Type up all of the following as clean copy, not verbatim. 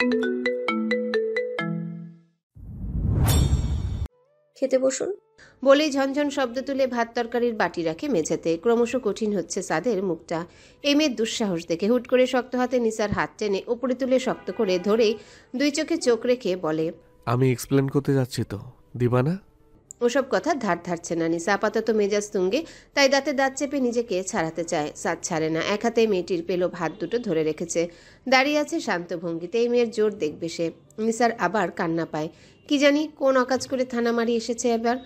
খেতে বসুন বলেই ঝনঝন শব্দ তুলে ভাত তরকারির বাটি রাখে মেঝেতে। ক্রমশ কঠিন হচ্ছে সাদের মুখটা এই মেয়ের দুঃসাহস দেখে। হুট করে শক্ত হাতে নিসার হাত টেনে উপরে তুলে শক্ত করে ধরেই দুই চোখে চোখ রেখে বলে, আমি এক্সপ্লেন করতে যাচ্ছি তো, দিবা না? ওসব কথা ধার ধারছে না নিসা। আপাতত মেজাজ তুঙ্গে, তাই দাঁতে দাঁত চেপে নিজেকে ছাড়াতে চায়। সাদ ছাড়ে না। এক হাতে মেয়েটির পেলো ভাত দুটো ধরে রেখেছে, দাঁড়িয়ে আছে শান্ত ভঙ্গিতে। এই মেয়ের জোর দেখবে সে। নিসার আবার কান্না পায়। কি জানি কোন অকাজ করে থানা মারি এসেছে এবার।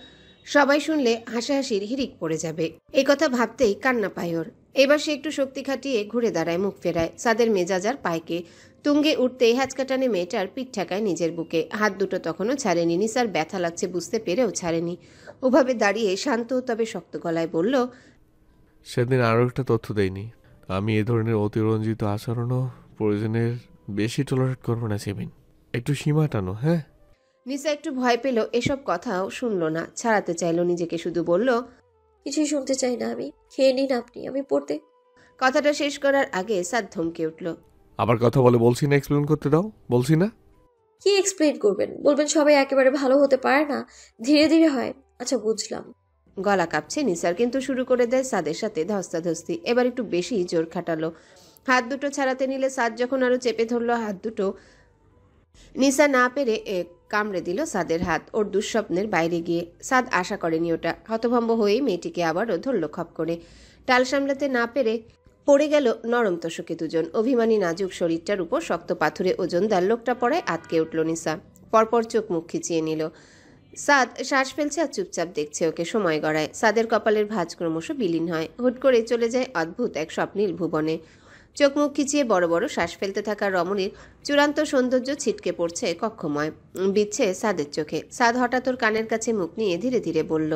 সবাই শুনলে হাসাহাসির হিড়িক পড়ে যাবে। এই কথা ভাবতেই কান্না পায় ওর। এবার সে একটু শক্তি খাটিয়ে ঘুরে দাঁড়ায়, মুখ ফেরায়। সাদের মেজাজ আর পায়কে তুঙ্গে উঠতেই হ্যাচকা টানে মেয়েটার পিঠ ঠেকায় নিজের বুকে। হাত দুটো তখনও ছাড়েনি। নিসার ব্যথা লাগছে বুঝতে পেরেও ছাড়েনি। ওভাবে দাঁড়িয়ে শান্ত তবে শক্ত গলায় বলল, সেদিন আরও একটা তথ্য দেয়নি। আমি এ ধরনের অতিরঞ্জিত আচরণও প্রয়োজনের বেশি টলারেট করবো না সেবিন। একটু সীমা টানো, হ্যাঁ? নিসা একটু ভয় পেল। এসব কথাও শুনল না, ছাড়াতে চাইল নিজেকে। শুধু বলল, কিছুই শুনতে চাই না আমি। খেয়ে নিন আপনি, আমি পড়তে। কথাটা শেষ করার আগে সাদ ধমকে উঠল, আবার কথা বলে বলছি না এক্সপ্লেন করতে দাও, বলছি না? কি এক্সপ্লেন করবেন? বলবেন সবাই একেবারে ভালো হতে পারে না, ধীরে ধীরে হয়। আচ্ছা বুঝলাম। গলা কাঁপছে নিসার, কিন্তু শুরু করে দেয় সাদের সাথে ধস্তাধস্তি। এবার একটু বেশি জোর খাটালো। হাত দুটো ছাড়াতে নিলে সাদ যখন আরো চেপে ধরলো হাত দুটো, নিসা না পেরে কামড়ে দিল সাদের হাত, ওর দুঃস্বপ্নের বাইরে গিয়ে। সাদ আশা করেনি ওটা। হতভম্ব হয়েই মেয়েটিকে আবারও ধরল খপ করে। টাল সামলাতে না পেরে পড়ে গেল নরম তোষকে দুজন। অভিমানী নাজুক শরীরটার উপর শক্ত পাথুরে ওজনদার লোকটা পড়ায় আটকে উঠল নিসা। পরপর চোখ মুখ খিচিয়ে নিল। সাদ শ্বাস ফেলছে আর চুপচাপ দেখছে ওকে। সময় গড়ায়। সাদের কপালের ভাঁজ ক্রমশ বিলীন হয়। হুট করে চলে যায় অদ্ভুত এক স্বপ্নীল ভুবনে। চোখ মুখ খিচিয়ে বড় বড় শ্বাস ফেলতে থাকা রমণীর চূড়ান্ত সৌন্দর্য ছিটকে পড়ছে কক্ষময়, বিচ্ছে সাদের চোখে। সাদ হঠাৎ ওর কানের কাছে মুখ নিয়ে ধীরে ধীরে বলল,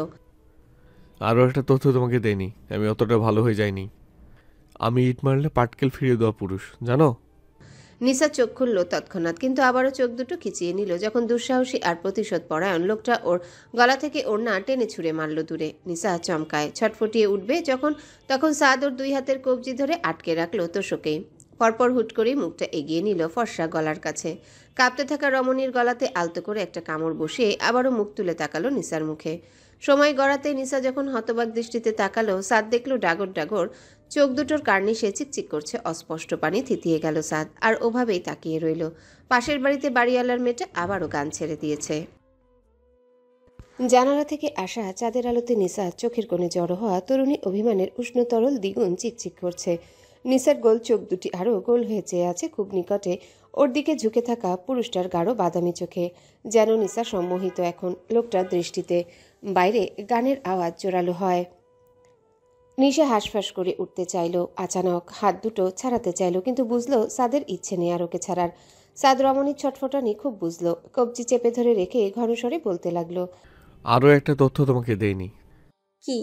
আরও একটা তথ্য তোমাকে দেয়নি। আমি অতটা ভালো হয়ে যাইনি। আমি ইট মারলে পাটকেল ফিরিয়ে দেওয়া পুরুষ, জানো? নিসা চোখ খুলল তৎক্ষণাৎ, কিন্তু আবারও চোখ দুটো খিচিয়ে নিল যখন দুঃসাহসী আর প্রতিশোধ পরায়ণ লোকটা ওর গলা থেকে ওড়না টেনে ছুঁড়ে মারল দূরে। নিসা চমকায়, ছটফটিয়ে উঠবে যখন তখন সাদ ওর দুই হাতের কবজি ধরে আটকে রাখলো তোষকেই। পরপর হুট করে মুখটা এগিয়ে নিল ফর্সা গলার কাছে। কাঁপতে থাকা রমণীর গলাতে আলতো করে একটা কামড় বসিয়ে আবারও মুখ তুলে তাকালো নিসার মুখে। সময় গড়াতে নিসা যখন হতবাক দৃষ্টিতে তাকালো, সাদ দেখলো ডাগর ডাগর চোখ দুটোর কার্নিশে চিকচিক করছে অস্পষ্ট পানি। থিতিয়ে গেল সাদ, আর ওভাবেই তাকিয়ে রইল। পাশের বাড়িতে বাড়িওয়ালার মেয়েটা আবারও গান ছেড়ে দিয়েছে। জানালা থেকে আসা চাঁদের আলোতে নিসা চোখের কোণে জড়ো হওয়া তরুণী অভিমানের উষ্ণ তরল দ্বিগুণ চিকচিক করছে। নিসার গোল চোখ দুটি আরও গোল হয়ে চেয়ে আছে খুব নিকটে ওর দিকে ঝুঁকে থাকা পুরুষটার গাঢ় বাদামি চোখে। যেন নিসা সম্মোহিত এখন লোকটার দৃষ্টিতে। বাইরে গানের আওয়াজ জোরালো হয়। নিশা হাঁসফাঁস করে উঠতে চাইল। আচানক হাত দুটো ছাড়াতে চাইল, কিন্তু বুঝলো সাদের ইচ্ছে নেই আর ওকে ছাড়ার। সাদ রমণীর ছটফটানি খুব বুঝলো। কবজি চেপে ধরে রেখে ঘনস্বরে বলতে লাগলো, আরও একটা তথ্য তোমাকে দেয়নি। কি?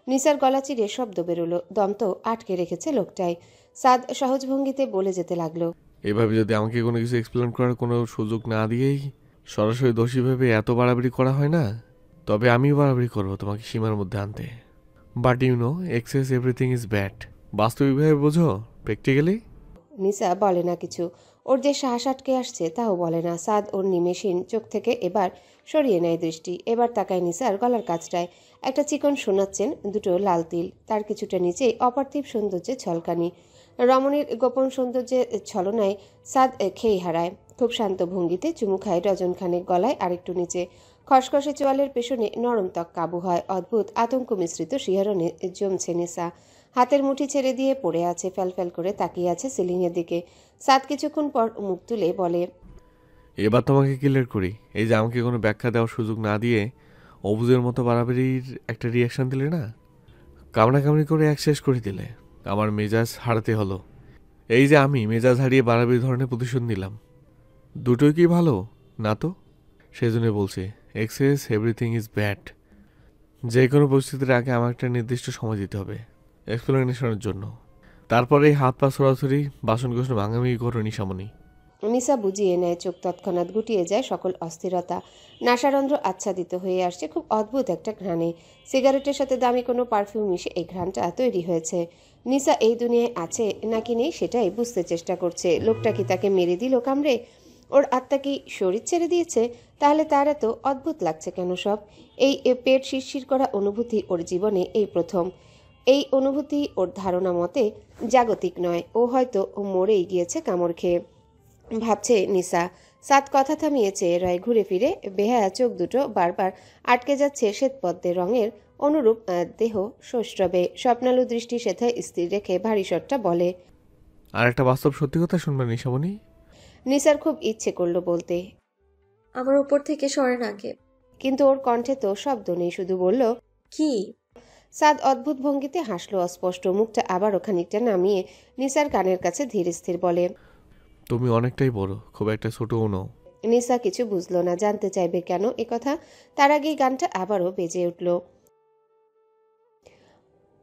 নিসার গলা চিরে শব্দ বেরোলো। দম তো আটকে রেখেছে লোকটাই। সাদ সহজ ভঙ্গিতে বলে যেতে লাগলো, এভাবে যদি আমাকে কোনো কিছু এক্সপ্লেন করার কোনো সুযোগ না দিয়েই সরাসরি দোষী ভেবে এত বাড়াবাড়ি করা হয় না, তবে আমিও বাড়াবাড়ি করবো তোমাকে সীমার মধ্যে আনতে। But you know, excess everything is bad. বাস্তবিকভাবে বোঝো, প্র্যাকটিক্যালি। নিসা বলে না কিছু। ওর যে শ্বাস আটকে আসছে তাও বলে না। সাদ ওর নিমেষহীন চোখ থেকে এবার সরিয়ে নেয় দৃষ্টি। এবার তাকায় নিসার গলার কাছটায়। একটা চিকন শোনাচ্ছেন, দুটো লাল তিল। তার কিছুটা নিচেই অপার্থিব সৌন্দর্যের ঝলকানি। রমণীর গোপন সৌন্দর্যের ছলনায় সাদ খেই হারায়। খুব শান্ত ভঙ্গিতে চুমু খায় ডজন খানেক গলায় আরেকটু নিচে। খসখসে চোয়ালের পেছনে নরম ত্বক কাবু হয়। অদ্ভুত আতঙ্ক মিশ্রিত শিহরণে জমছে নিসা। হাতের মুঠি ছেড়ে দিয়ে পড়ে আছে, ফ্যালফ্যাল করে তাকিয়ে আছে সিলিংয়ের দিকে। সাদ কিছুক্ষণ পর মুখ তুলে বলে, এবার তোমাকে ক্লিয়ার করি। এই যে আমাকে কোনো ব্যাখ্যা দেওয়ার সুযোগ না দিয়ে অবুজের মতো বাড়াবাড়ির একটা রিয়াকশান দিলে না, কামড়াকামড়ি করে এক শেষ করে দিলে। আমার মেজাজ হারাতে হলো। এই যে আমি মেজাজ হারিয়ে বাড়াবাড়ি ধরনের প্রতিশোধ নিলাম, দুটোই কি ভালো না? তো সেই জন্য বলছি, এক্সেস এভরিথিং ইজ ব্যাড। যে কোনো পরিস্থিতির আগে আমার একটা নির্দিষ্ট সময় দিতে হবে এক্সপ্লেনেশনের জন্য। তারপরে এই হাত পা সরাসরি বাসন কোসন ভাঙামি করো নিশামণি। নিসা বুঝিয়ে নেয়। চোখ তৎক্ষণাৎ গুটিয়ে যায় সকল অস্থিরতা। নাসারন্ধ্র আচ্ছাদিত হয়ে আসছে খুব অদ্ভুত একটা ঘ্রাণে। সিগারেটের সাথে দামি কোনো পারফিউম মিশে এই ঘ্রাণটা তৈরি হয়েছে। নিসা এই দুনিয়ায় আছে নাকি নেই সেটাই বুঝতে চেষ্টা করছে। লোকটা কি তাকে মেরে দিল কামড়ে? ওর আত্মা কি শরীর ছেড়ে দিয়েছে? তাহলে তার এত অদ্ভুত লাগছে কেন সব? এই পেট শিরশির করা অনুভূতি ওর জীবনে এই প্রথম। এই অনুভূতি ওর ধারণা মতে জাগতিক নয়, ও হয়তো মরেই গিয়েছে কামড় খেয়ে, ভাবছে নিসা। সাত কথা থামিয়েছে রয় ঘুরে ফিরে, বেহায়া চোখ দুটো বারবার আটকে যাচ্ছে শ্বেতপদ্মের রঙের অনুরূপ দেহ সৌষ্ঠবে। স্বপ্নালু দৃষ্টি সেথায় স্থির রেখে ভারী স্বরটা বলে, আর একটা বাস্তব সত্যি কথা শুনবেন নিশামণি? নিসার খুব ইচ্ছে করলো বলতে, আমার উপর থেকে সরেন আগে। কিন্তু ওর কণ্ঠে তো শব্দ নেই, শুধু বলল, কি? সাদ অদ্ভুত ভঙ্গিতে হাসলো অস্পষ্ট, মুখটা আবারও খানিকটা নামিয়ে নিসার কানের কাছে ধীর স্থির বলে, তুমি অনেকটাই বড়, খুব একটা ছোটও নও। নিসা কিছু বুঝলো না, জানতে চাইবে কেন একথা। তার আগেই গানটা আবারও বেজে উঠল।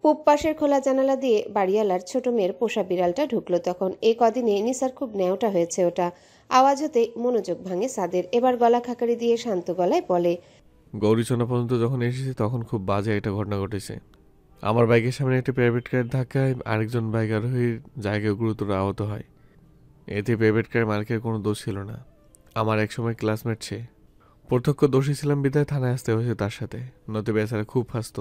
পূব পাশের খোলা জানালা দিয়ে বাড়িওয়ালার ছোট মেয়ের পোষা বিড়ালটা ঢুকলো তখন। এই কদিনে নিসার খুব ন্যাওটা হয়েছে ওটা। আওয়াজ হতে মনোযোগ ভাঙে সাদের। এবার গলা খাকারি দিয়ে শান্ত গলায় বলে, গৌরীচনা পর্যন্ত যখন এসেছি তখন খুব বাজে একটা ঘটনা ঘটেছে। আমার বাইকের সামনে একটা প্রাইভেট কারের ধাক্কায় আরেকজন বাইক আরোহীর জায়গায় গুরুতর আহত হয়। এতে প্রাইভেট কারের মালিকের কোনো দোষ ছিল না, আমার একসময় ক্লাসমেট সে। প্রত্যক্ষ দোষী ছিলাম বিদায় থানায় আসতে হয়েছে তার সাথে, নয়তো বেচারা খুব হাসত।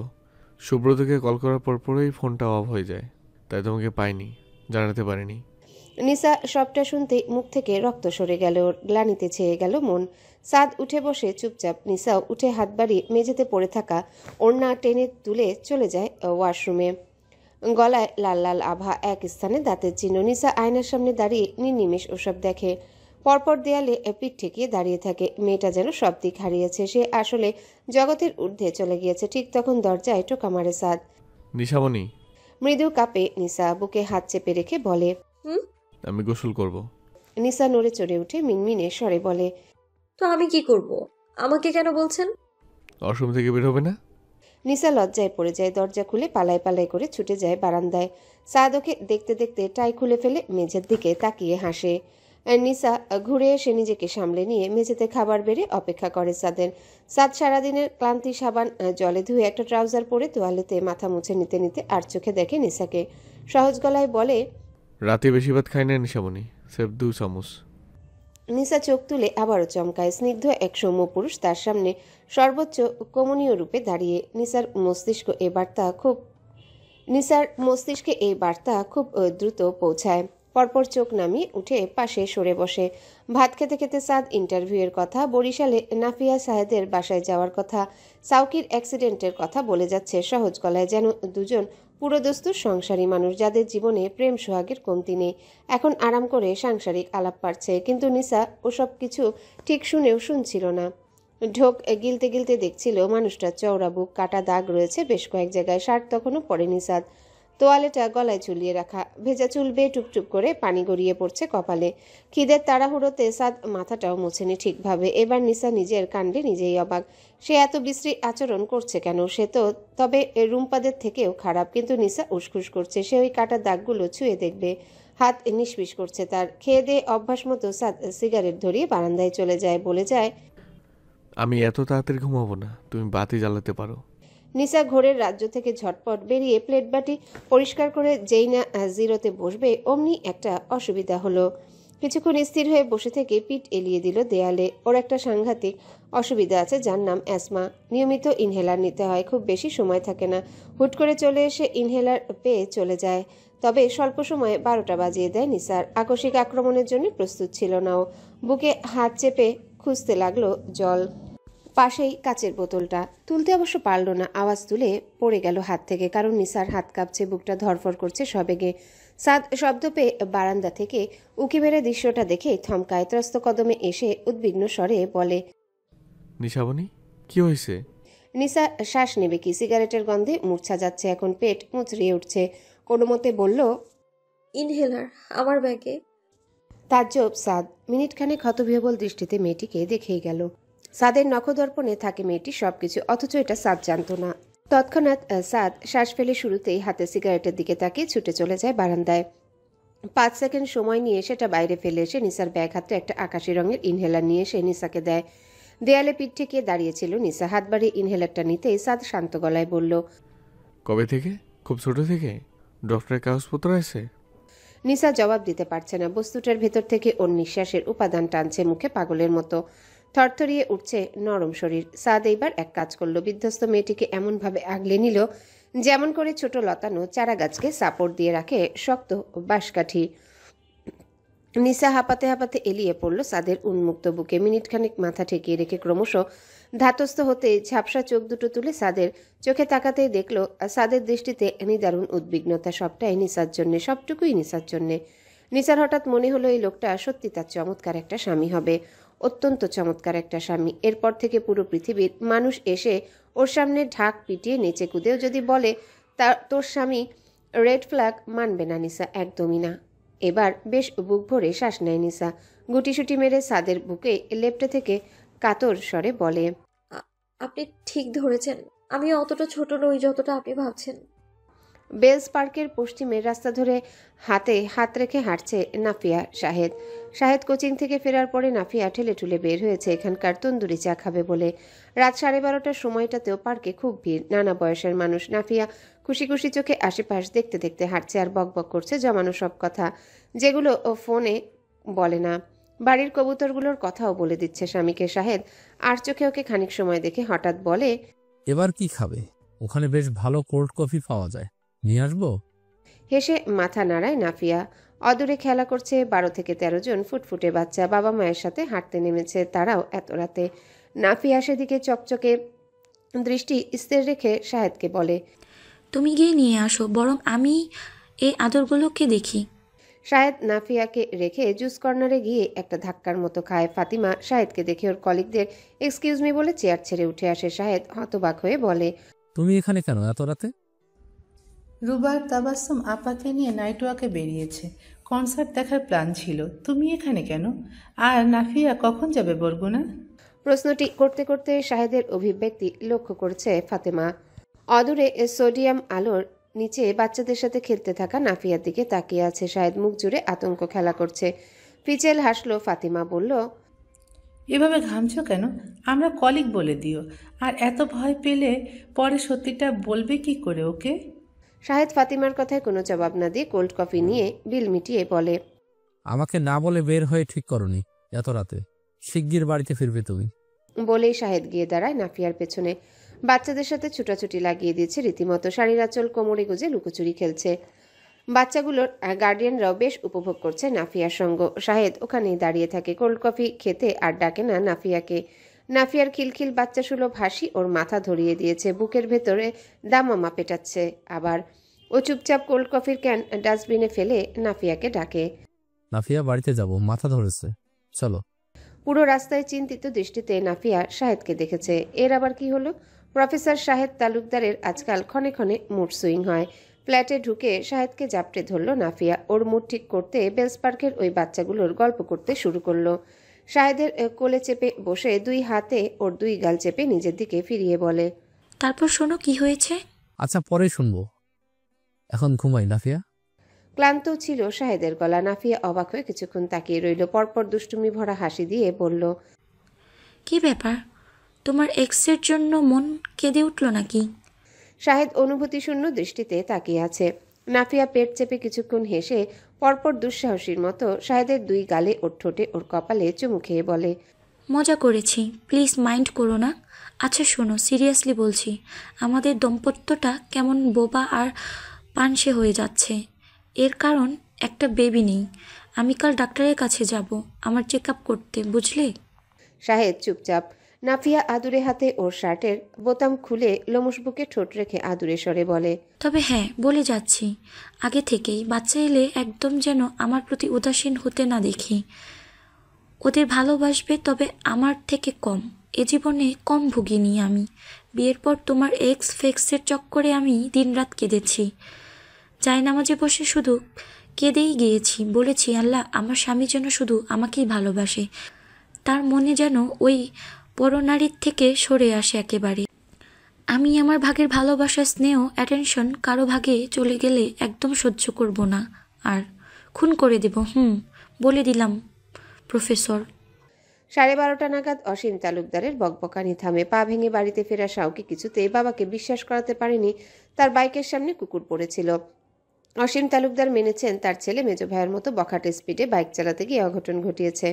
সুব্রতকে কল করার পরই ফোনটা অফ হয়ে যায়, তাই তোমাকে পাইনি, জানাতে পারিনি। নিসা সবটা শুনতে মুখ থেকে রক্ত সরে গেল, ওর গ্লানিতে ছেয়ে গেল মন। সাদ উঠে বসে চুপচাপ। নিসাও উঠে হাত বাড়িয়ে মেঝেতে পড়ে থাকা ওড়না টেনে তুলে চলে যায় ওয়াশরুমে। গলায় লাল লাল আভা, এক স্থানে দাঁতের চিহ্ন। নিসা আয়নার সামনে দাঁড়িয়ে নির্নিমেষ ওসব দেখে। পরপর দেয়ালে পিঠ ঠেকিয়ে দাঁড়িয়ে থাকে। মেয়েটা যেন সব দিক হারিয়েছে, সে আসলে জগতের ঊর্ধ্বে চলে গিয়েছে। ঠিক তখন দরজায় টোকা মারে সাদ। নিশামণি। মৃদু কাঁপে নিসা, বুকে হাত চেপে রেখে বলে, হুম? আমি গোসল করব। নিসা নড়ে চড়ে উঠে মিনমিনে স্বরে বলে, তো আমি কি করব? আমাকে কেন বলছেন? ওয়াশরুম থেকে বের হবে না? নিসা লজ্জায় পড়ে যায়। দরজা খুলে পালায় পালায় করে ছুটে যায় বারান্দায়। সাদ ওকে দেখতে দেখতে টাই খুলে ফেলে মেঝের দিকে তাকিয়ে হাসে। নিসা ঘুরে এসে নিজেকে সামলে নিয়ে মেঝেতে খাবার বেড়ে অপেক্ষা করে সাদের। সাদ সারাদিনের ক্লান্তি সাবান জলে ধুয়ে একটা ট্রাউজার পরে তোয়ালেতে মাথা মুছে নিতে নিতে আর চোখে দেখে নিসাকে। সহজ গলায় বলে, রাতে বেশি ভাত খাই না নিশামণি, সেফ 2 চামচ। নিসা চোখ তুলে আবারও চমকায়। স্নিগ্ধ এক সৌম্য পুরুষ তার সামনে সর্বোচ্চ কমনীয় রূপে দাঁড়িয়ে। নিসার মস্তিষ্কে এই বার্তা খুব দ্রুত পৌঁছায়। পরপর চোখ নামিয়ে উঠে পাশে সরে বসে। ভাত খেতে খেতে সাদ ইন্টারভিউয়ের কথা, বরিশালে নাফিয়া সাহেদের বাসায় যাওয়ার কথা, সাউকির অ্যাক্সিডেন্টের কথা বলে যাচ্ছে সহজ গলায়, যেন দুজন পুরোদস্তুর সংসারী মানুষ যাদের জীবনে প্রেম সোহাগের কমতি নেই। এখন আরাম করে সাংসারিক আলাপ পারছে। কিন্তু নিসা ওসব কিছু ঠিক শুনেও শুনছিল না। ঢোক গিলতে গিলতে দেখছিল মানুষটার চওড়া বুক, কাটা দাগ রয়েছে বেশ কয়েক জায়গায়। শার্ট তখনও পরেনি সাদ। তোয়ালেটা গলায় ঝুলিয়ে রাখা, ভেজা চুল বেয়ে টুপটুপ করে পানি গড়িয়ে পড়ছে কপালে। খিদের তাড়াহুড়োতে সাদ মাথাটাও মুছেনি ঠিকভাবে। এবার নিসা নিজের কাণ্ডে নিজেই অবাক। সে এত বিশ্রী আচরণ করছে কেন? সে তো তবে রুম্পাদের থেকেও খারাপ, কিন্তু নিসা উসখুস করছে। সে ওই কাটা দাগগুলো ছুঁয়ে দেখবে। হাত নিষ্পিস করছে তার। খেয়ে দিয়ে অভ্যাস মতো সাদ সিগারেট ধরিয়ে বারান্দায় চলে যায়, বলে যায়, আমি এত তাড়াতাড়ি ঘুমাবো না, তুমি বাতি জ্বালাতে পারো। নিসা ঘোরের রাজ্য থেকে ঝটপট বেরিয়ে প্লেট বাটি পরিষ্কার করে যেই না জিরোতে বসবে অমনি একটা অসুবিধা হলো। কিছুক্ষণ স্থির হয়ে বসে থেকে পিঠ এলিয়ে দিল দেয়ালে। ওর একটা সাংঘাতিক অসুবিধা আছে, যার নাম অ্যাসমা। নিয়মিত ইনহেলার নিতে হয়, খুব বেশি সময় থাকে না। হুট করে চলে এসে ইনহেলার পেয়ে চলে যায়। তবে স্বল্প সময়ে 12টা বাজিয়ে দেয় নিসার। আকস্মিক আক্রমণের জন্য প্রস্তুত ছিল না ও। বুকে হাত চেপে খুঁজতে লাগলো জল। পাশেই কাচের বোতলটা। তুলতে অবশ্য পারল না, আওয়াজ তুলে পড়ে গেল হাত থেকে। কারণ নিসার হাত কাঁপছে, বুকটা ধরফর করছে সবেগে। সাদ শব্দ পেয়ে বারান্দা থেকে উকি মেরে দৃশ্যটা দেখে থমকায়। ত্রস্ত কদমে এসে উদ্বিগ্ন স্বরে বলে, নিশামণি, কি হয়েছে? নিসা শ্বাস নেবে কি? সিগারেটের গন্ধে মূর্ছা যাচ্ছে এখন, পেট মুচড়িয়ে উঠছে। কোনো মতে বলল, ইনহেলার আমার ব্যাগে। তাজ্জব সাদ মিনিটখানেক হতবিহ্বল দৃষ্টিতে মেয়েটিকে দেখেই গেল। সাদের নখদর্পণে থাকে মেয়েটি সবকিছু, অথচ এটা সাদ জানত না। তৎক্ষণাৎ সাদ শ্বাস ফেলে শুরুতেই হাতে সিগারেটের দিকে তাকিয়ে ছুটে চলে যায় বারান্দায়। 5 সেকেন্ড সময় নিয়ে সেটা বাইরে ফেলে এসে নিসার ব্যাগ হাতে একটা আকাশি রঙের ইনহেলার নিয়ে এসে নিসাকে দেয়। দেয়ালে পিঠ ঠেকিয়ে দাঁড়িয়েছিল নিসা। হাত বাড়িয়ে ইনহেলারটা নিতেই সাদ শান্ত গলায় বলল, কবে থেকে? খুব ছোট থেকে? ডক্টরের কাগজপত্র আছে? নিসা জবাব দিতে পারছে না। বস্তুটার ভেতর থেকে ওর নিঃশ্বাসের উপাদান টানছে মুখে পাগলের মতো। থরথরিয়ে উঠছে নরম শরীর। সাদ এইবার এক কাজ করলো, বিধ্বস্ত মেয়েটিকে এমনভাবে আগলে নিল যেমন করে ছোট লতানো চারা গাছকে সাপোর্ট দিয়ে রাখে শক্ত বাঁশকাঠি। নিসা হাঁপাতে হাঁপাতে এলিয়ে পড়ল সাদের উন্মুক্ত বুকে। মিনিটখানেক মাথা ঠেকিয়ে রেখে ক্রমশ ধাতস্থ হতে ঝাপসা চোখ দুটো তুলে সাদের চোখে তাকাতেই দেখল সাদের দৃষ্টিতে নিদারুণ উদ্বিগ্নতা। সবটাই নিসার জন্যে, সবটুকুই নিসার জন্যে। নিসার হঠাৎ মনে হলো এই লোকটা সত্যি তার চমৎকার একটা স্বামী হবে, অত্যন্ত চমৎকার একটা স্বামী। এরপর থেকে পুরো পৃথিবীর মানুষ এসে ওর সামনে ঢাক পিটিয়ে নেচে কুদেও যদি বলে তোর স্বামী রেড ফ্ল্যাগ, মানবে না নিসা, একদমই না। এবার বেশ বুক ভরে শ্বাস নেয় নিসা। গুটিসুটি মেরে সাদের বুকে লেপ্টে থেকে কাতর স্বরে বলে, আপনি ঠিক ধরেছেন, আমি অতটা ছোট নই যতটা আপনি ভাবছেন। বেলস পার্কের পশ্চিমের রাস্তা ধরে হাতে হাত রেখে হাঁটছে নাফিয়া শাহেদ। শাহেদ কোচিং থেকে ফেরার পরে নাফিয়া ঠেলে ঠুলে বের হয়েছে এখানকার তন্দুরি চা খাবে বলে। রাত 12:30টার সময়টাতেও পার্কে খুব ভিড়, নানা বয়সের মানুষ। নাফিয়া খুশি খুশি চোখে আশেপাশ দেখতে দেখতে হাঁটছে আর বকবক করছে জমানো সব কথা, যেগুলো ও ফোনে বলে না। বাড়ির কবুতরগুলোর কথাও বলে দিচ্ছে স্বামীকে। শাহেদ আর চোখে ওকে খানিক সময় দেখে হঠাৎ বলে, এবার কি খাবে? ওখানে বেশ ভালো কোল্ড কফি পাওয়া যায়, নিয়ে আসবো? হেসে মাথা নাড়ায় নাফিয়া। অদূরে খেলা করছে 12 থেকে 13 জন ফুটফুটে বাচ্চা। বাবা মায়ের সাথে হাঁটতে নেমেছে তারাও এত রাতে। নাফিয়া সেদিকে চকচকে দৃষ্টি স্থির রেখে শাহেদকে বলে, তুমি গিয়ে নিয়ে আসো, বরং আমি এই আদরগুলোকে দেখি। শাহেদ নাফিয়াকে রেখে জুস কর্নারে গিয়ে একটা ধাক্কার মতো খায়। ফাতিমা শাহেদকে দেখে ওর কলিগদের এক্সকিউজ মি বলে চেয়ার ছেড়ে উঠে আসে। শাহেদ হতবাক হয়ে বলে, তুমি এখানে কেন এত রাতে? রুবার তাবাসসুম আপাকে নিয়ে নাইট ওয়াকে বেরিয়েছে, কনসার্ট দেখার প্ল্যান ছিল। তুমি এখানে কেন? আর নাফিয়া কখন যাবে বরগুনা? প্রশ্নটি করতে করতে শাহেদের অভিব্যক্তি লক্ষ্য করছে ফাতেমা। অদূরে সোডিয়াম আলোর নিচে বাচ্চাদের সাথে খেলতে থাকা নাফিয়ার দিকে তাকিয়ে আছে। শাহেদ মুখ জুড়ে আতঙ্ক খেলা করছে। ফিচেল হাসলো। ফাতিমা বলল, এভাবে ঘামছো কেন? আমরা কলিগ বলে দিও। আর এত ভয় পেলে পরে সত্যিটা বলবে কি করে ওকে? শাহেদ ফাতিমার কথায় কোনো জবাব না দিয়ে কোল্ড কফি নিয়ে বিল মিটিয়ে বলে, আমাকে না বলে বের হয়ে ঠিক করনি এত রাতে। শিগগির বাড়িতে ফিরবে তুমি। বলেই শাহেদ গিয়ে দাঁড়ায় নাফিয়ার পেছনে। বাচ্চাদের সাথে ছুটাছুটি লাগিয়ে দিয়েছে রীতিমতো। শাড়ির আঁচল কোমরে গুজে লুকোচুরি খেলছে। বাচ্চাগুলোর গার্ডিয়ানরাও বেশ উপভোগ করছে নাফিয়ার সঙ্গ। শাহেদ ওখানেই দাঁড়িয়ে থাকে, কোল্ড কফি খেতে আর ডাকে না নাফিয়াকে। নাফিয়ার খিলখিল বাচ্চা সুলভ হাসি ওর মাথা ধরিয়ে দিয়েছে, বুকের ভেতরে দামামা পেটাচ্ছে। আবার ও চুপচাপ কোল্ড কফির ক্যান ডাস্টবিনে ফেলে নাফিয়াকে ডাকে, নাফিয়া, বাড়িতে যাব, মাথা ধরেছে, চলো। পুরো রাস্তায় চিন্তিত দৃষ্টিতে নাফিয়া শাহেদকে দেখেছে। এর আবার কি হলো? প্রফেসর শাহেদ তালুকদারের আজকাল ক্ষণে ক্ষণে মুড সুইং হয়। ফ্ল্যাটে ঢুকে শাহেদকে জাপটে ধরল নাফিয়া। ওর মুড ঠিক করতে বেলস পার্কের ওই বাচ্চাগুলোর গল্প করতে শুরু করলো। শাহেদের কোলে চেপে বসে দুই হাতে ওর দুই গাল চেপে নিজের দিকে ফিরিয়ে বলে, তারপর শোনো কি হয়েছে। আচ্ছা, পরে শুনবো, এখন ঘুমাই। নাফিয়া। ক্লান্ত ছিল শাহেদের গলা। নাফিয়া অবাক হয়ে কিছুক্ষণ তাকিয়ে রইল। পরপর দুষ্টুমি ভরা হাসি দিয়ে বলল, কি ব্যাপার, তোমার এক্সের জন্য মন কেঁদে উঠল নাকি? শাহেদ অনুভূতিশূন্য দৃষ্টিতে তাকিয়ে আছে। নাফিয়া পেট চেপে কিছুক্ষণ হেসে পরপর দুঃসাহসীর মতো শাহেদের দুই গালে ওর ঠোঁটে ওর কপালে চুমু খেয়ে বলে, মজা করেছি, প্লিজ মাইন্ড করো না। আচ্ছা শোনো, সিরিয়াসলি বলছি, আমাদের দাম্পত্যটা কেমন বোবা আর পানসে হয়ে যাচ্ছে। এর কারণ একটা বেবি নেই। আমি কাল ডাক্তারের কাছে যাব আমার চেক আপ করতে, বুঝলে? শাহেদ চুপচাপ। নাফিয়া আদুরে হাতে ওর শার্টের বোতাম খুলে লোমশ বুকে ঠোঁট রেখে আদুরে স্বরে বলে, তবে হ্যাঁ, বলে যাচ্ছি, আগে থেকেই বাচ্চা এলে একদম যেন আমার প্রতি উদাসীন হতে না দেখি। ওদের ভালোবাসবে, তবে আমার থেকে কম। এ জীবনে কম ভুগিনি আমি। বিয়ের পর তোমার এক্স ফেক্সের চক্করে আমি দিনরাত কেঁদেছি। জায়নামাজে বসে শুধু কেঁদেই গিয়েছি। বলেছি, আল্লাহ, আমার স্বামী যেন শুধু আমাকেই ভালোবাসে, তার মনে যেন ওই পরনারীর থেকে সরে আসে একেবারে। আমি আমার ভাগের ভালোবাসা, স্নেহ, অ্যাটেনশন কারো ভাগে চলে গেলে একদম সহ্য করব না, আর খুন করে দেব। বলে দিলাম প্রফেসর। 12:30 নাগাদ অসীম তালুকদারের বকবকানি থামে। পা ভেঙে বাড়িতে ফেরা শাওকি কিছুতেই বাবাকে বিশ্বাস করাতে পারেনি তার বাইকের সামনে কুকুর পড়েছিল। অসীম তালুকদার মেনেছেন তার ছেলে মেজ ভাইয়ের মতো বখাটে স্পিডে বাইক চালাতে গিয়ে অঘটন ঘটিয়েছে।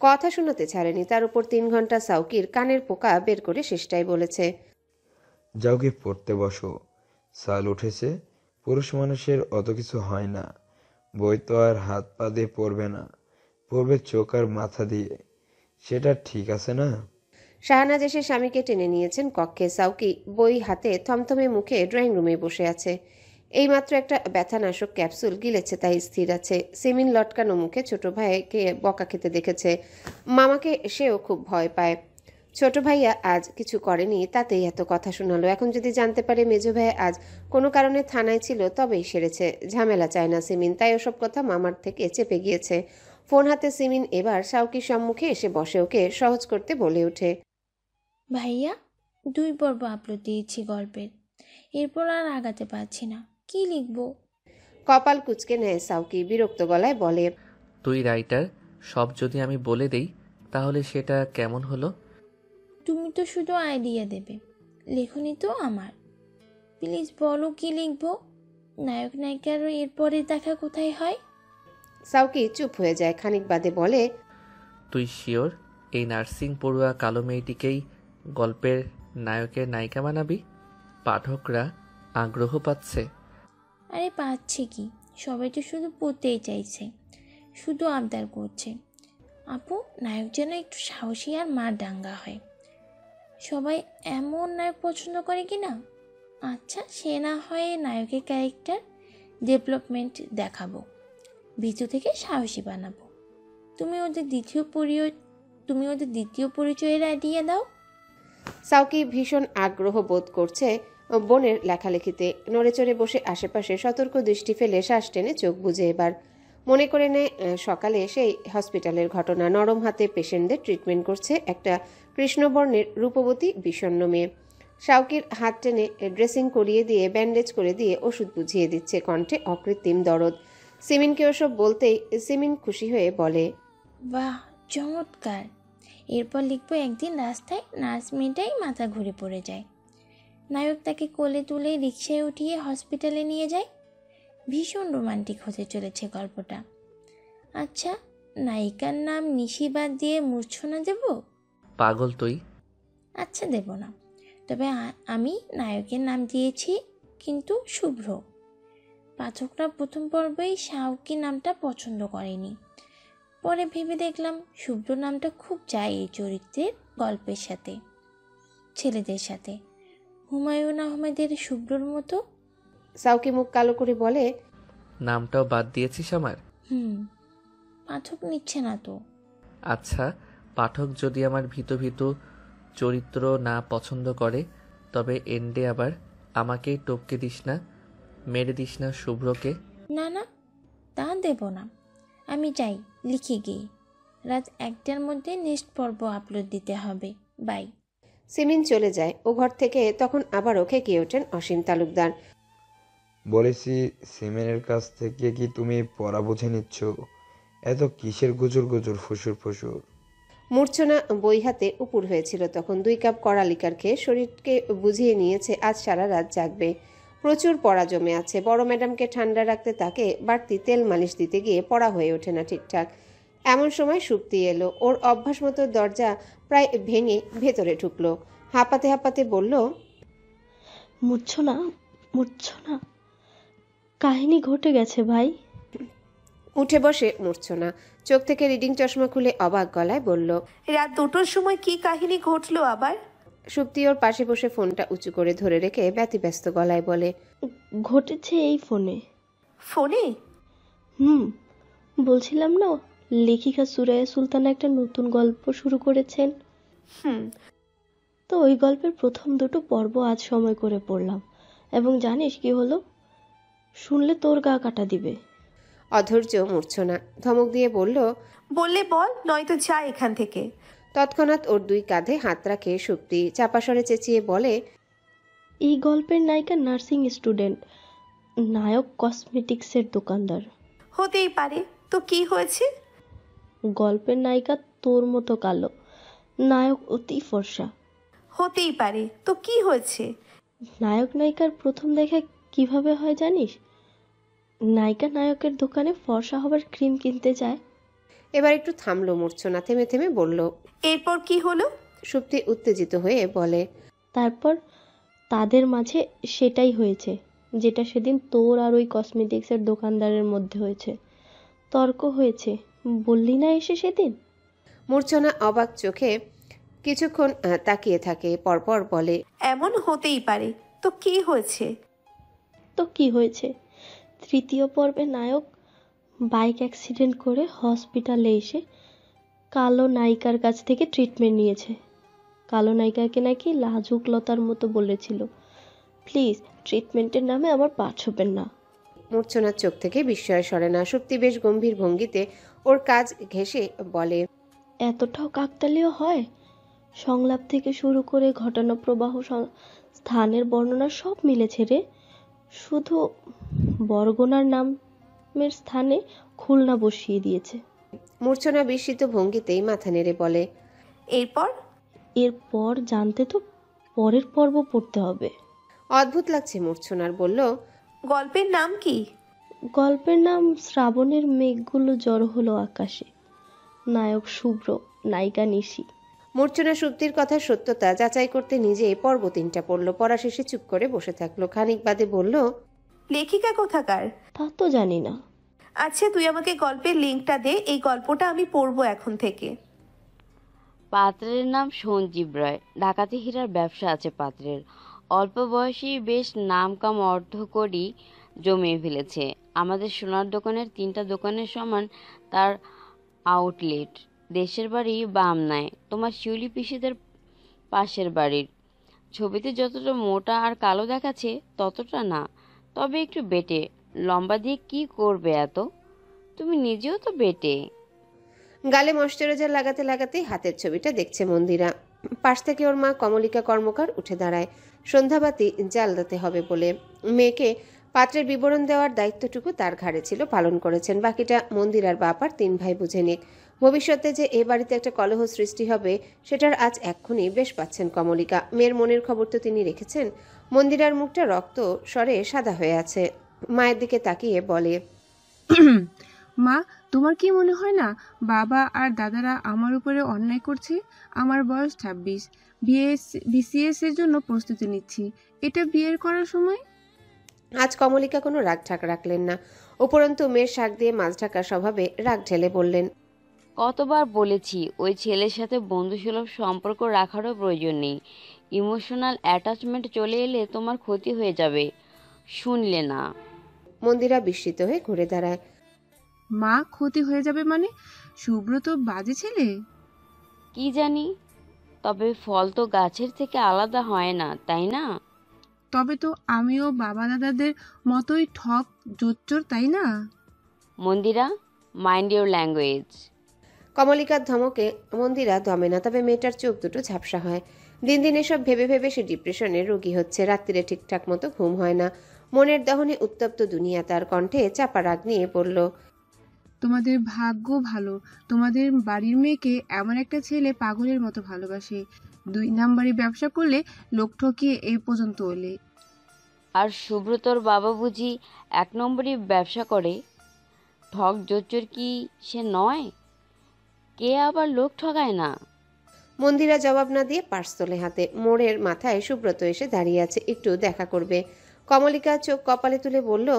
কথা শোনাতে ছাড়েনি, তার উপর 3 ঘন্টা সাউকির কানের পোকা বের করে শেষটাই বলেছে। যাও গিয়ে পড়তে বসো, সাল উঠেছে, পুরুষ মানুষের অত কিছু হয় না। বই তো আর হাত পা দিয়ে পড়বে না, পড়বে চোখ আর মাথা দিয়ে, সেটা ঠিক আছে না? শাহনাজ এসে স্বামীকে টেনে নিয়েছেন কক্ষে। সাউকি বই হাতে থমথমে মুখে ড্রয়িং রুমে বসে আছে। এইমাত্র একটা ব্যথানাশক ক্যাপসুল গিলেছে, তাই স্থির আছে। সিমিন লটকানো মুখে ছোট ভাইকে বকা খেতে দেখেছে। মামাকে সেও খুব ভয় পায়। ছোট ভাইয়া আজ কিছু করেনি, তাতেই এত কথা শোনালো। এখন যদি জানতে পারে মেজ ভাই আজ কোনো কারণে থানায় ছিল, তবেই সেরেছে। ঝামেলা চায় না সিমিন, তাই ওসব কথা মামার থেকে চেপে গিয়েছে। ফোন হাতে সিমিন এবার সাউকির সম্মুখে এসে বসে ওকে সহজ করতে বলে ওঠে। ভাইয়া 2 পর্ব আপলোড দিয়েছি গল্পের, এরপর আর আগাতে পারছি না, কি লিখবো? কপাল কুচকে নেয় সাউকি, বিরক্ত গলায় বলে, তুই রাইটার, সব যদি আমি বলে দেই তাহলে সেটা কেমন হলো? তুমি তো শুধু আইডিয়া দেবে, লেখনি তো আমার। প্লিজ বলো কি লিখবো? নায়ক নায়িকার এরপরে দেখা কোথায় হয়? সাউকি চুপ হয়ে যায়, খানিক বাদে বলে, তুই শিওর এই নার্সিং পড়ুয়া কালো মেয়েটিকেই গল্পের নায়কের নায়িকা বানাবি? পাঠকরা আগ্রহ পাচ্ছে। আরে পাচ্ছে কি, সবাই তো শুধু পড়তেই চাইছে, শুধু আবদার করছে। আপু, নায়ক যেন একটু সাহসী আর মার ডাঙ্গা হয়। সবাই এমন নায়ক পছন্দ করে কি না? আচ্ছা, সে না হয় নায়কের ক্যারেক্টার ডেভেলপমেন্ট দেখাবো, ভিতর থেকে সাহসী বানাবো। তুমি ওদের দ্বিতীয় পরিচয়ের আইডিয়া দাও। সাউকি ভীষণ আগ্রহ বোধ করছে বোনের লেখালেখিতে। নড়ে চড়ে বসে আশেপাশে সতর্ক দৃষ্টি ফেলে শ্বাস টেনে চোখ বুজে এবার মনে করে নেয় সকালে সেই হসপিটালের ঘটনা। নরম হাতে পেশেন্টদের ট্রিটমেন্ট করছে একটা কৃষ্ণবর্ণের রূপবতী বিষণ্ণ মেয়ে। সাউকির হাত টেনে ড্রেসিং করিয়ে দিয়ে ব্যান্ডেজ করে দিয়ে ওষুধ বুঝিয়ে দিচ্ছে, কণ্ঠে অকৃত্রিম দরদ। সিমিনকে ওসব বলতেই সিমিন খুশি হয়ে বলে, বাহ, চমৎকার। এরপর লিখবো একদিন রাস্তায় নার্স মেয়েটাই মাথা ঘুরে পড়ে যায়, নায়ক তাকে কোলে তুলে রিকশায় উঠিয়ে হসপিটালে নিয়ে যায়। ভীষণ রোমান্টিক হতে চলেছে গল্পটা। আচ্ছা, নায়িকার নাম নিশি বাদ দিয়ে মূর্ছনা দেব? পাগল তুই। আচ্ছা, দেব না, তবে আমি নায়কের নাম দিয়েছি কিন্তু শুভ্র। পাঠকরা প্রথম পর্বেই শাওকি নামটা পছন্দ করেনি, পরে ভেবে দেখলাম শুভ্র নামটা খুব যায় এই চরিত্রের গল্পের সাথে, ছেলেদের সাথে। হুমায়ুন আহমেদের শুভ্রর মতো। সাউকি মুখ কালো করে বলে, নামটাও বাদ দিয়েছিস আমার? পাঠক নিচ্ছে না তো। আচ্ছা, পাঠক যদি আমার ভীতু ভীতু চরিত্র না পছন্দ করে, তবে এন্ডে আবার আমাকেই টপকে দিস না, মেরে দিস না শুভ্রকে। না না, তা দেব না। আমি চাই লিখে গিয়ে রাত 1টার মধ্যে নেক্সট পর্ব আপলোড দিতে হবে। বাই। সিমিন চলে যায়। ও ঘর থেকে তখন আবারও খেকিয়ে ওঠেন অসীম তালুকদার। বলেছি সিমেনের কাছ থেকে কি তুমি পড়া বুঝে নিচ্ছ? এত কিসের গুজুর গুজুর ফুসুর ফুসুর? মূর্ছনা বই হাতে উপুর হয়েছিল তখন। 2 কাপ কড়া লিকার খেয়ে শরীরকে বুঝিয়ে নিয়েছে আজ সারা রাত জাগবে। প্রচুর পড়া জমে আছে। বড় ম্যাডামকে ঠান্ডা রাখতে তাকে বাড়তি তেল মালিশ দিতে গিয়ে পড়া হয়ে ওঠে না ঠিকঠাক। এমন সময় সুপ্তি এলো। ওর অভ্যাস মতো দরজা প্রায় ভেঙে ভেতরে ঢুকলো। হাঁপাতে হাঁপাতে বলল, মূর্ছনা, কাহিনী ঘটে গেছে ভাই। উঠে বসে মূর্ছনা চোখ থেকে রিডিং চশমা খুলে অবাক গলায় বলল, রাত 2টোর সময় কি কাহিনী ঘটলো আবার? সুপ্তি ওর পাশে বসে ফোনটা উঁচু করে ধরে রেখে ব্যতিব্যস্ত গলায় বলে, ঘটেছে এই ফোনে। ফোনে? বলছিলাম না, লেখিকা সুরাইয়া সুলতানা একটা নতুন গল্প শুরু করেছেন। তো ওই গল্পের প্রথম 2টো পর্ব আজ সময় করে পড়লাম, এবং জানিস কি হলো? শুনলে তোর গা কাটা দিবে। অধৈর্য মূর্ছনা ধমক দিয়ে বলল, বললে বল, নয়তো যা এখান থেকে। তৎক্ষণাৎ ওর 2 কাঁধে হাত রাখে সুপ্তি। চাপা স্বরে চেঁচিয়ে বলে, এই গল্পের নায়িকা নার্সিং স্টুডেন্ট, নায়ক কসমেটিক্সের দোকানদার। হতেই পারে, তো কি হয়েছে? গল্পের নায়িকা তোর মতো কালো, নায়ক অতি ফর্সা। হতেই পারে, তো কি হয়েছে? নায়ক নায়িকার প্রথম দেখা কিভাবে হয় জানিস? নায়িকা নায়কের দোকানে ফর্সা হবার ক্রিম কিনতে যায়। এবার একটু থামলো মূর্ছনা, থেমে থেমে বলল। এরপর কি হলো? সুপ্তি উত্তেজিত হয়ে বলে। তারপর তাদের মাঝে সেটাই হয়েছে যেটা সেদিন তোর আর ওই কসমেটিক্সের দোকানদারের মধ্যে হয়েছে। তর্ক হয়েছে, বললি না এসে সেদিন? মূর্ছনা অবাক চোখে কিছুক্ষণ তাকিয়ে থাকে, পরপর বলে। এমন হতেই পারে, তো কি হয়েছে? তো কি হয়েছে? তৃতীয় পর্বে নায়ক বাইক অ্যাক্সিডেন্ট করে হসপিটালে এসে কালো নায়িকার কাছ থেকে ট্রিটমেন্ট নিয়েছে। কালো নায়িকাকে নাকি লাজুক লতার মতো বলেছিল, প্লিজ ট্রিটমেন্টের নামে আমার পা ছুবেন না। মূর্ছনার চোখ থেকে বিস্ময় সরে না। সুপ্তি বেশ গম্ভীর ভঙ্গিতে ওর কাজ ঘেঁষে বলে। এতটাও কাকতালীয় হয়? সংলাপ থেকে শুরু করে ঘটনা প্রবাহ, স্থানের বর্ণনা সব মিলেছে রে। শুধু বরগুনার নামের স্থানে খুলনা বসিয়ে দিয়েছে। মূর্ছনা বিস্মিত ভঙ্গিতেই মাথা নেড়ে বলে। এরপর জানতে তো পরের পর্ব পড়তে হবে। অদ্ভুত লাগছে মূর্ছনার, বলল। গল্পের নাম কি? গল্পের নাম শ্রাবণের মেঘগুলো জড়ো হলো আকাশে। নায়ক শুভ্র, নায়িকা নিশি। মূর্ছনা সুপ্তির কথার সত্যতা যাচাই করতে নিজে পর্ব 3টা পড়ল। পড়া শেষে চুপ করে বসে থাকলো। খানিক বাদে বলল। লেখিকা কোথাকার? তা তো জানি না। আচ্ছা, তুই আমাকে গল্পের লিঙ্কটা দে, এই গল্পটা আমি পড়বো এখন থেকে। পাত্রের নাম সঞ্জীব রায়। ঢাকাতে হীরার ব্যবসা আছে পাত্রের। অল্প বয়সেই বেশ নামকাম অর্ধকড়ি জমিয়ে ফেলেছে। আমাদের সোনার দোকানের 3টা দোকানের সমান তার আউটলেট। দেশের বাড়ি বামনায়, তোমার শিউলি পিসিদের পাশের বাড়ির। ছবিতে যতটা মোটা আর কালো দেখাচ্ছে ততটা না, তবে একটু বেটে। লম্বা দিয়ে কি করবে এত? তুমি নিজেও তো বেটে। গালে ময়শ্চারাইজার লাগাতে লাগাতেই হাতের ছবিটা দেখছে মন্দিরা। পাশ থেকে ওর মা কমলিকা কর্মকার উঠে দাঁড়ায়। সন্ধ্যাবাতি জ্বালাতে হবে বলে মেয়েকে পাত্রের বিবরণ দেওয়ার দায়িত্বটুকু তার ঘাড়ে ছিল, পালন করেছেন। বাকিটা মন্দিরার বাপার 3 ভাই বুঝে নিক। ভবিষ্যতে যে এ বাড়িতে একটা কলহ সৃষ্টি হবে সেটার আজ এক্ষুনি বেশ পাচ্ছেন কমলিকা। মেয়ের মনের খবর তো তিনি রেখেছেন। মন্দিরার মুখটা রক্ত স্বরে সাদা হয়ে আছে। মায়ের দিকে তাকিয়ে বলে। মা, তোমার কি মনে হয় না বাবা আর দাদারা আমার উপরে অন্যায় করছে? আমার বয়স 26, বিসিএস এর জন্য প্রস্তুতি নিচ্ছি। এটা বিয়ের করার সময়? আজ কমলিকা কোনো রাগ ঢাক রাখলেন না। উপরন্তু মেয়ের শাক দিয়ে মাছ ঢাকার স্বভাবে রাগ ঢেলে বললেন। কতবার বলেছি ওই ছেলের সাথে বন্ধুসুলভ সম্পর্ক রাখারও প্রয়োজন নেই। ইমোশনাল অ্যাটাচমেন্ট চলে এলে তোমার ক্ষতি হয়ে যাবে। শুনলে না? মন্দিরা বিস্মিত হয়ে ঘুরে দাঁড়ায়। মা, ক্ষতি হয়ে যাবে মানে? শুভ্র তো বাজে ছেলে। কি জানি, তবে ফল তো গাছের থেকে আলাদা হয় না, তাই না? তবে তো আমিও বাবা দাদাদের মতোই ঠক জোচ্চোর, তাই না? মন্দিরা, মাইন্ড ইউর ল্যাঙ্গুয়েজ। কমলিকার ধমকে মন্দিরা দমে না, তবে মেয়েটার চোখ দুটো ঝাপসা হয়। দিন দিন এসব ভেবে ভেবে সে ডিপ্রেশনের রোগী হচ্ছে। রাত্রিরে ঠিকঠাক মতো ঘুম হয় না। মনের দহনে উত্তপ্ত দুনিয়া। তার কণ্ঠে চাপা রাগ নিয়ে পড়ল। তোমাদের ভাগ্য ভালো, তোমাদের বাড়ির মেয়েকে এমন একটা ছেলে পাগলের মতো ভালোবাসে। 2 নাম্বারি ব্যবসা করলে, লোক ঠকিয়ে এই পর্যন্ত এলে। আর সুব্রতর বাবা বুঝি 1 নম্বরই ব্যবসা করে? ঠক জোচ্চোর কি সে নয়? কে আবার লোক ঠকায় না? মন্দিরা জবাব না দিয়ে পার্স তোলে হাতে। মোড়ের মাথায় সুব্রত এসে দাঁড়িয়ে আছে, একটু দেখা করবে। কমলিকা চোখ কপালে তুলে বলল।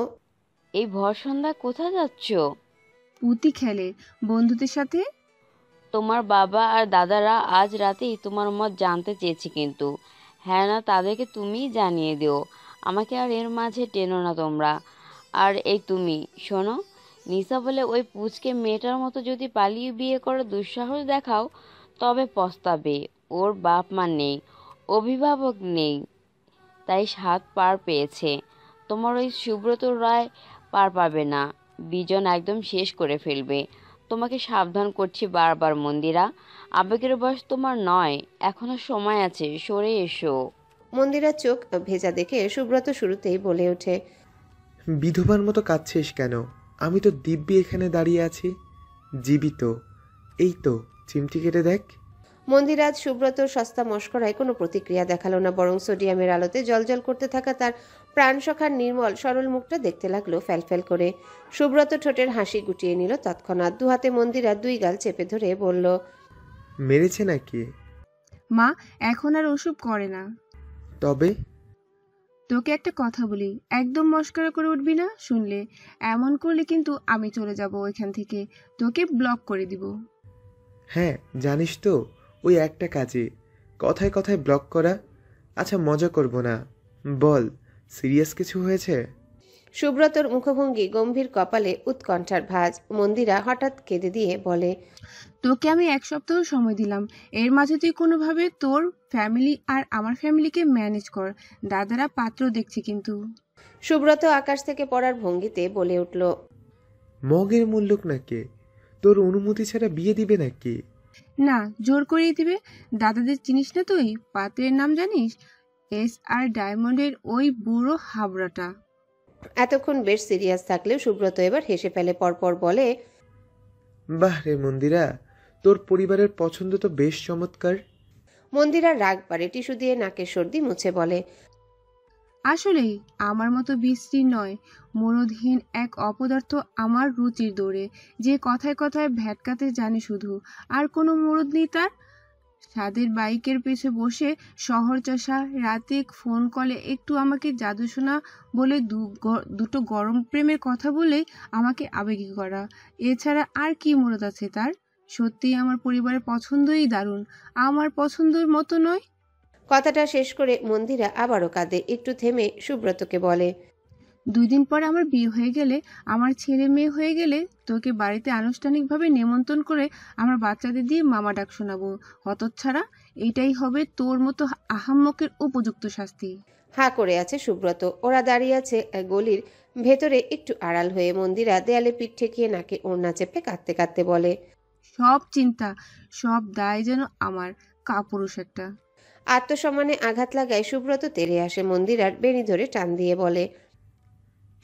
এই ভর সন্ধ্যা কোথায় যাচ্ছ? পুঁতি খেলে বন্ধুদের সাথে। তোমার বাবা আর দাদারা আজ রাতেই তোমার মত জানতে চেয়েছে, কিন্তু হ্যাঁ না তাদেরকে তুমিই জানিয়ে দিও। আমাকে আর এর মাঝে টেনো না তোমরা। আর এই তুমি শোনো, নিসা বলে ওই পুচকে মেয়েটার মতো যদি পালিয়ে বিয়ে করে দুঃসাহস দেখাও তবে পস্তাবে। ওর বাপ মা নেই, অভিভাবক নেই, তাই 7 পার পেয়েছে। তোমার ওই সুব্রত রায় পার পাবে না, বিজন একদম শেষ করে ফেলবে। তোমাকে সাবধান করছি বারবার মন্দিরা, আবেগের বয়স তোমার নয়, এখনো সময় আছে, সরে এসো। মন্দিরার চোখ ভেজা দেখে সুব্রত শুরুতেই বলে ওঠে। বিধবার মতো কাঁদছিস কেন? আমি তো দিব্যি এখানে দাঁড়িয়ে আছি, জীবিত। এই তো চিমটি কেটে দেখ। মন্দিরাজ সুব্রতর সস্তা মস্করায় কোনো প্রতিক্রিয়া দেখালো না, বরং সোডিয়ামের আলোতে জলজল করতে থাকা তার প্রাণসখার নির্মল সরল মুখটা দেখতে লাগলো ফ্যালফ্যাল করে। সুব্রত ঠোঁটের হাসি গুটিয়ে নিল তৎক্ষণাৎ। দুহাতে মন্দিরা 2 গাল চেপে ধরে বলল, মেরেছে নাকি? মা এখন আর ওসব করে না। তবে তোকে একটা কথা বলি, একদম মস্করা করে উঠবি না, শুনলে এমন করলে কিন্তু আমি চলে যাব ওইখান থেকে, তোকে ব্লক করে দিব। হ্যাঁ জানিস তো, ওই একটা কাজে কথায় কথায় ব্লক করা। আচ্ছা মজা করব না, বল সিরিয়াস কিছু হয়েছে? সুব্রতর মুখভঙ্গি গম্ভীর, কপালে উৎকণ্ঠার ভাঁজ। মন্দিরা হঠাৎ কেঁদে দিয়ে বলে, তোকে আমি 1 সপ্তাহ সময় দিলাম, এর মাঝে তুই কোনোভাবে তোর ফ্যামিলি আর আমার ফ্যামিলিকে ম্যানেজ কর। দাদারা পাত্র দেখছি কিন্তু। সুব্রত আকাশ থেকে পড়ার ভঙ্গিতে বলে উঠল, মগের মূল্যক নাকি? তোর অনুমতি ছাড়া বিয়ে দিবে নাকি? না, জোর করিয়ে দিবে। দাদাদের চিনিস না তুই? পাত্রের নাম জানিস? SR ডায়মন্ডের ওই বুড়ো হাবড়াটা। এতক্ষণ বেশ সিরিয়াস থাকলেও সুব্রত এবার হেসে ফেলে। পরপর বলে, বাহ রে মন্দিরা, তোর পরিবারের পছন্দ তো বেশ চমৎকার। মন্দিরা রাগ বাড়ে, টিস্যু দিয়ে নাকের সর্দি মুছে বলে, আসলেই আমার মতো বিশ্রী নয়, মরদহীন এক অপদার্থ আমার রুচির দৌড়ে, যে কথায় কথায় ভ্যাটকাতে জানে শুধু, আর কোনো মরদ নেই তার। সাদের বাইকের পেছে বসে শহর চষা, রাতে ফোন কলে একটু আমাকে জাদু শোনা বলে দুটো গরম প্রেমের কথা বলেই আমাকে আবেগী করা, এছাড়া আর কি মরদ আছে তার? সত্যিই আমার পরিবারের পছন্দই দারুণ, আমার পছন্দের মতো নয়। কথাটা শেষ করে মন্দিরা আবারও কাঁদে। একটু থেমে সুব্রতকে বলে, 2 দিন পরে আমার বিয়ে হয়ে গেলে, আমার ছেলে মেয়ে হয়ে গেলে, তোকে বাড়িতে আনুষ্ঠানিকভাবে নেমন্তন্ন করে আমার বাচ্চাদের দিয়ে মামা ডাক শোনাবো। হতচ্ছাড়া, এইটাই হবে তোর মতো আহাম্মকের উপযুক্ত শাস্তি। হা করে আছে সুব্রত। ওরা দাঁড়িয়ে আছে গলির ভেতরে একটু আড়াল হয়ে। মন্দিরা দেয়ালে পিঠ ঠেকিয়ে নাকে ওড়না চেপে কাঁদতে কাঁদতে বলে, সব চিন্তা, সব দায় যেন আমার, কাপুরুষ একটা। আত্মসম্মানে আঘাত লাগায় সুব্রত তেড়ে আসে। মন্দিরার বেণী ধরে টান দিয়ে বলে,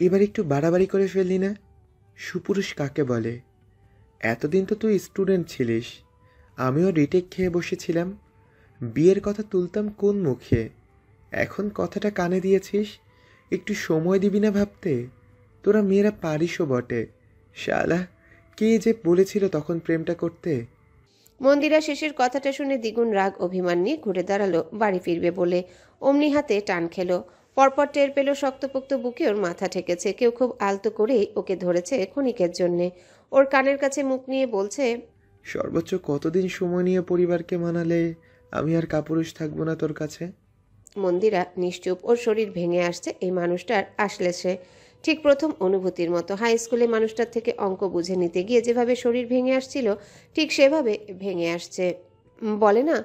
এবার একটু বাড়াবাড়ি করে ফেললি না? সুপুরুষ কাকে বলে? এতদিন তো তুই স্টুডেন্ট ছিলিস, আমিও রিটেক খেয়ে বসেছিলাম। বিয়ের কথা তুলতাম কোন মুখে? এখন কথাটা কানে দিয়েছিস, একটু সময় দিবি না ভাবতে? তোরা মেয়েরা পারিসও বটে। শালা, কে যে বলেছিল তখন প্রেমটা করতে? মন্দিরা শেষের কথাটা শুনে দ্বিগুণ রাগ অভিমান নিয়ে ঘুরে দাঁড়ালো বাড়ি ফিরবে বলে। অমনি হাতে টান খেলো। পরপর টের পেল শক্তপোক্ত বুকে ওর মাথা ঠেকেছে। কেউ খুব আলতো করেই ওকে ধরেছে ক্ষণিকের জন্যে। ওর কানের কাছে মুখ নিয়ে বলছে, সর্বোচ্চ কতদিন সময় নিয়ে পরিবারকে মানালে আমি আর কাপুরুষ থাকবো না তোর কাছে? মন্দিরা নিশ্চুপ। ওর শরীর ভেঙে আসছে এই মানুষটার আসলে সে ঠিক প্রথম অনুভূতির মতো। হাই স্কুলে মানুষটার থেকে অঙ্ক বুঝে নিতে গিয়ে যেভাবে শরীর ভেঙে আসছিল, ঠিক সেভাবে ভেঙে আসছে। বলে না,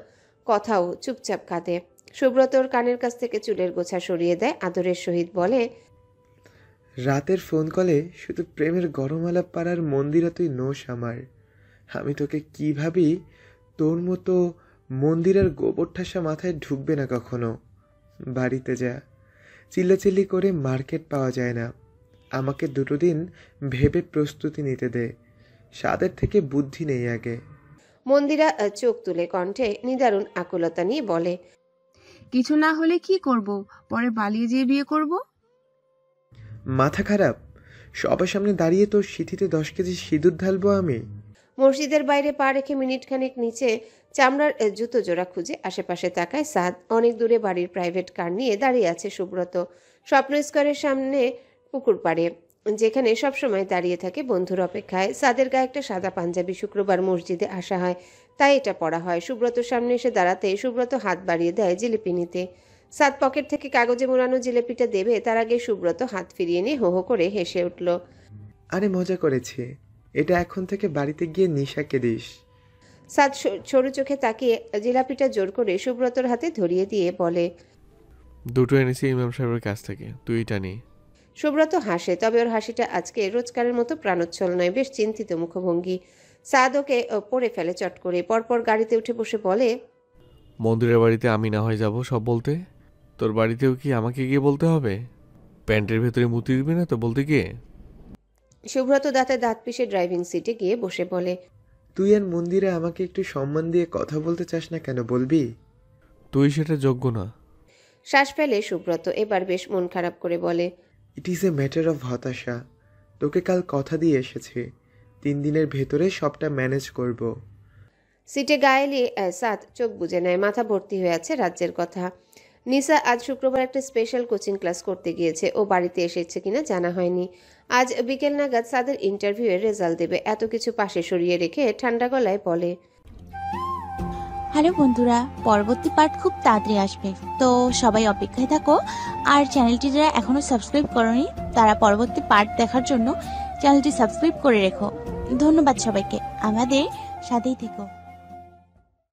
কথাও চুপচাপ কাঁদে। সুব্রতর কানের কাছ থেকে চুলের গোছা সরিয়ে দেয় আদরের সহিত বলে, রাতের ফোন কলে শুধু প্রেমের গরম আলাপ পাড়ার মন্দিরা তুই নোস আমার। আমি তোকে কি ভাবি, তোর মতো মন্দিরের গোবর ঠাসা মাথায় ঢুকবে না কখনো। বাড়িতে যা, চিল্লাচিল্লি করে মার্কেট পাওয়া যায় না। আমাকে 2 দিন ভেবে প্রস্তুতি নিতে দে। স্বাদের থেকে বুদ্ধি নেই আগে। মন্দিরা চোখ তুলে কণ্ঠে নিদারুণ আকুলতা নিয়ে বলে, কিছু না হলে কি করব? পরে পালিয়ে যেয়ে বিয়ে করব? মাথা খারাপ? সবার সামনে দাঁড়িয়ে তোর সিঁথিতে 10 কেজি সিঁদুর ঢালবো আমি? মসজিদের বাইরে পা রেখে মিনিটখানেক নিচে চামড়ার জুতো জোড়া খুঁজে আশেপাশে তাকায় সাদ। অনেক দূরে বাড়ির প্রাইভেট কার নিয়ে দাঁড়িয়ে আছে সুব্রত। স্বপ্ন স্কোয়ারের সামনে পুকুর পাড়ে, যেখানে সবসময় দাঁড়িয়ে থাকে বন্ধুর অপেক্ষায়। সাদের গায়ে একটা সাদা পাঞ্জাবি। শুক্রবার মসজিদে আসা হয়, তাই এটা পড়া হয়। সুব্রতর সামনে এসে দাঁড়াতে সুব্রত হাত বাড়িয়ে দেয় জিলিপি নিতে। সাদ পকেট থেকে কাগজে মোড়ানো জিলিপিটা দেবে, তার আগে সুব্রত হাত ফিরিয়ে নিয়ে হো হো করে হেসে উঠল। আরে মজা করেছি, এটা এখন থেকে বাড়িতে গিয়ে নিশাকে দিস। সাদ সরু চোখে তাকিয়ে জিলাপিটা জোর করে সুব্রতর হাতে ধরিয়ে দিয়ে বলে, 2টো এনেছি ইমাম সাহেবের কাছ থেকে, তুই এটা নি। সুব্রত হাসে, তবে ওর হাসিটা আজকে রোজকারের মতো প্রাণোচ্ছল নয়, বেশ চিন্তিত মুখভঙ্গি। সাদ ওকে পড়ে ফেলে চট করে। পরপর গাড়িতে উঠে বসে বলে, মন্দিরের বাড়িতে আমি না হয় যাব সব বলতে, তোর বাড়িতেও কি আমাকে গিয়ে বলতে হবে? প্যান্টের ভেতরে মুতি দিবি না তো বলতে গিয়ে? সুব্রত দাঁতে দাঁত পিষে ড্রাইভিং সিটে গিয়ে বসে বলে, তুই আর মন্দিরে আমাকে একটু সম্মান দিয়ে কথা বলতে চাস না কেন, বলবি? তুই সেটা যোগ্য না। শ্বাস ফেলে সুব্রত এবার বেশ মন খারাপ করে বলে, it is a matter of হতাশা। তোকে কাল কথা দিয়ে এসেছি, 3 দিনের ভেতরে সবটা ম্যানেজ করব। সিটে গায়ে এলিয়ে সাদ চোখ বুজে নেয়, মাথা ভর্তি হয়ে আছে রাজ্যের কথা। নিসা আজ শুক্রবার একটা স্পেশাল কোচিং ক্লাস করতে গিয়েছে, ও বাড়িতে এসেছে কিনা জানা হয়নি। আজ বিকেল নাগাদ সাদের ইন্টারভিউয়ের রেজাল্ট দেবে। এত কিছু পাশে সরিয়ে রেখে ঠান্ডা গলায় বলে, হ্যালো বন্ধুরা, পরবর্তী পার্ট খুব তাড়াতাড়ি আসবে, তো সবাই অপেক্ষায় থাকো। আর চ্যানেলটি যারা এখনো সাবস্ক্রাইব করোনি তারা পরবর্তী পার্ট দেখার জন্য চ্যানেলটি সাবস্ক্রাইব করে রেখো। ধন্যবাদ সবাইকে, আমাদের সাথেই থেকো।